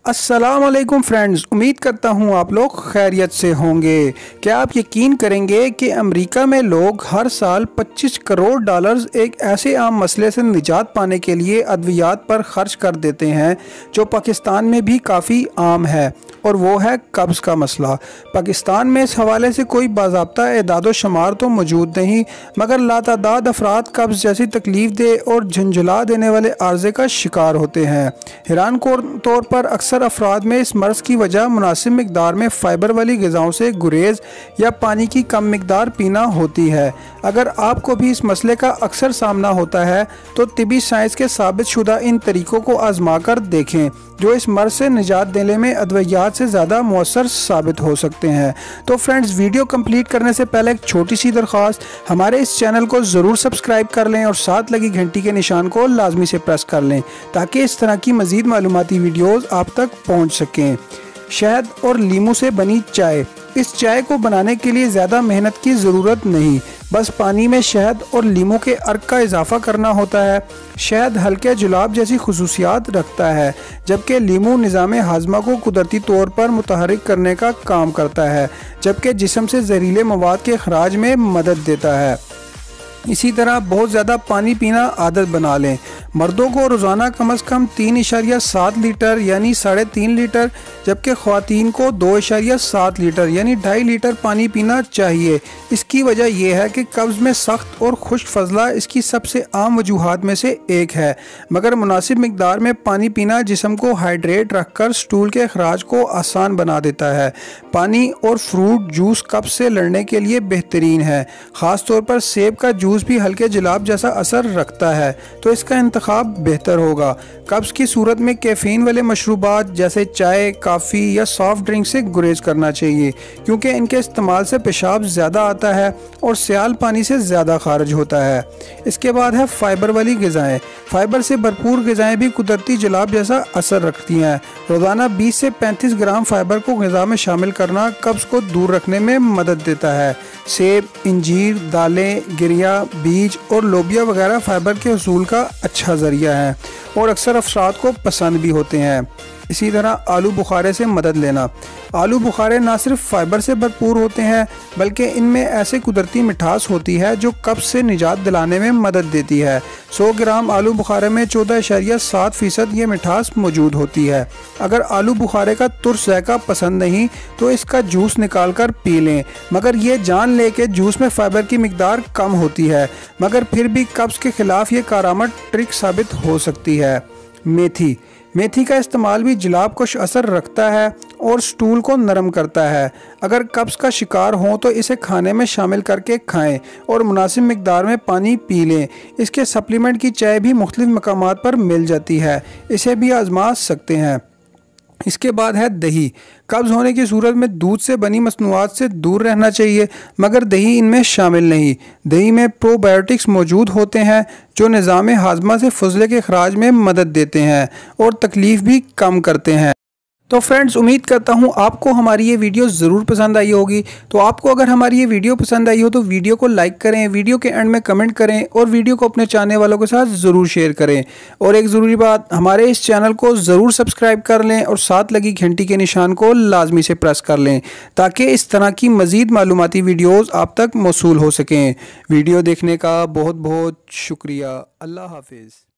अस्सलाम वालेकुम फ्रेंड्स, उम्मीद करता हूँ आप लोग खैरियत से होंगे। क्या आप यकीन करेंगे कि अमेरिका में लोग हर साल 25 करोड़ डॉलर्स एक ऐसे आम मसले से निजात पाने के लिए अद्वियात पर खर्च कर देते हैं जो पाकिस्तान में भी काफ़ी आम है, और वो है कब्ज़ का मसला। पाकिस्तान में इस हवाले से कोई बाज़ाब्ता एदाद शुमार तो मौजूद नहीं, मगर लातादाद अफराद कब्ज़ जैसी तकलीफ़ दे और झंझुला देने वाले आर्जे का शिकार होते हैं। हैरान तौर पर अक्सर अफराद में इस मर्ज़ की वजह मुनासिब मिकदार में फ़ाइबर वाली ग़िज़ाओं से गुरेज या पानी की कम मिकदार पीना होती है। अगर आपको भी इस मसले का अक्सर सामना होता है तो तिबी साइंस के साबित शुदा इन तरीक़ों को आजमा कर देखें जो इस मर्ज़ से निजात देने में अद्वियात से ज़्यादा मौसर साबित हो सकते हैं। तो फ्रेंड्स, वीडियो कंप्लीट करने से पहले एक छोटी सी दरख्वास्त, हमारे इस चैनल को ज़रूर सब्सक्राइब कर लें और साथ लगी घंटी के निशान को लाजमी से प्रेस कर लें ताकि इस तरह की मज़ीद मालूमाती वीडियोज़ आप तक पहुँच सकें। शहद और लीमू से बनी चाय। इस चाय को बनाने के लिए ज़्यादा मेहनत की ज़रूरत नहीं, बस पानी में शहद और लीमू के अर्क का इजाफा करना होता है। शहद हल्के जुलाब जैसी खुसूसियात रखता है, जबकि लीमू निज़ाम हाजमा को कुदरती तौर पर मुतहरिक करने का काम करता है, जबकि जिस्म से जहरीले मवाद के अखराज में मदद देता है। इसी तरह बहुत ज़्यादा पानी पीना आदत बना लें। मर्दों को रोज़ाना कम से कम 3.7 लीटर यानी 3.5 लीटर, जबकि ख़वातीन को 2.7 लीटर यानी 2.5 लीटर पानी पीना चाहिए। इसकी वजह यह है कि कब्ज़ में सख्त और खुश्क फजला इसकी सबसे आम वजूहात में से एक है, मगर मुनासिब मिकदार में पानी पीना जिस्म को हाइड्रेट रखकर स्टूल के अखराज को आसान बना देता है। पानी और फ्रूट जूस कब्ज़ से लड़ने के लिए बेहतरीन है। ख़ास तौर पर सेब का जूस भी हल्के जुलाब जैसा असर रखता है, तो इसका इंतखाब बेहतर होगा। कब्ज़ की सूरत में कैफीन वाले मशरूबात जैसे चाय, काफ़ी या सॉफ्ट ड्रिंक से गुरेज करना चाहिए, क्योंकि इनके इस्तेमाल से पेशाब ज़्यादा आता है और सियाल पानी से ज़्यादा खारिज होता है। इसके बाद है फ़ाइबर वाली ग़िज़ाएँ। फ़ाइबर से भरपूर ग़िज़ाएँ भी कुदरती जुलाब जैसा असर रखती हैं। रोज़ाना 20 से 35 ग्राम फ़ाइबर को ग़िज़ा में शामिल करना कब्ज़ को दूर रखने में मदद देता है। सेब, इंजीर, दालें, गिरिया, बीज और लोबिया वगैरह फ़ाइबर के हसूल का अच्छा ज़रिया है और अक्सर अफराद को पसंद भी होते हैं। इसी तरह आलू बुखारे से मदद लेना। आलू बुखारे ना सिर्फ फ़ाइबर से भरपूर होते हैं, बल्कि इनमें ऐसे कुदरती मिठास होती है जो कब्ज़ से निजात दिलाने में मदद देती है। 100 ग्राम आलू बुखारे में 14.7% ये मिठास मौजूद होती है। अगर आलू बुखारे का तुर्स जायका पसंद नहीं तो इसका जूस निकाल कर पी लें, मगर ये जान लें कि जूस में फ़ाइबर की मिकदार कम होती है, मगर फिर भी कब्ज़ के ख़िलाफ़ ये कारामद ट्रिक साबित हो सकती है। मेथी का इस्तेमाल भी जुलाब को असर रखता है और स्टूल को नरम करता है। अगर कब्ज़ का शिकार हो तो इसे खाने में शामिल करके खाएं और मुनासिब मिकदार में पानी पी लें। इसके सप्लीमेंट की चाय भी मुख्तलिफ मकामात पर मिल जाती है, इसे भी आजमा सकते हैं। इसके बाद है दही। कब्ज़ होने की सूरत में दूध से बनी मसनूआत से दूर रहना चाहिए, मगर दही इनमें शामिल नहीं। दही में प्रोबायोटिक्स मौजूद होते हैं जो निज़ाम हाजमा से फजले के अखराज में मदद देते हैं और तकलीफ़ भी कम करते हैं। तो फ्रेंड्स, उम्मीद करता हूँ आपको हमारी ये वीडियो ज़रूर पसंद आई होगी। तो आपको अगर हमारी ये वीडियो पसंद आई हो तो वीडियो को लाइक करें, वीडियो के एंड में कमेंट करें और वीडियो को अपने चाहने वालों के साथ ज़रूर शेयर करें। और एक ज़रूरी बात, हमारे इस चैनल को ज़रूर सब्सक्राइब कर लें और साथ लगी घंटी के निशान को लाजमी से प्रेस कर लें ताकि इस तरह की मज़ीद मालूमाती वीडियोज़ आप तक मौसूल हो सकें। वीडियो देखने का बहुत बहुत शुक्रिया। अल्लाह हाफिज़।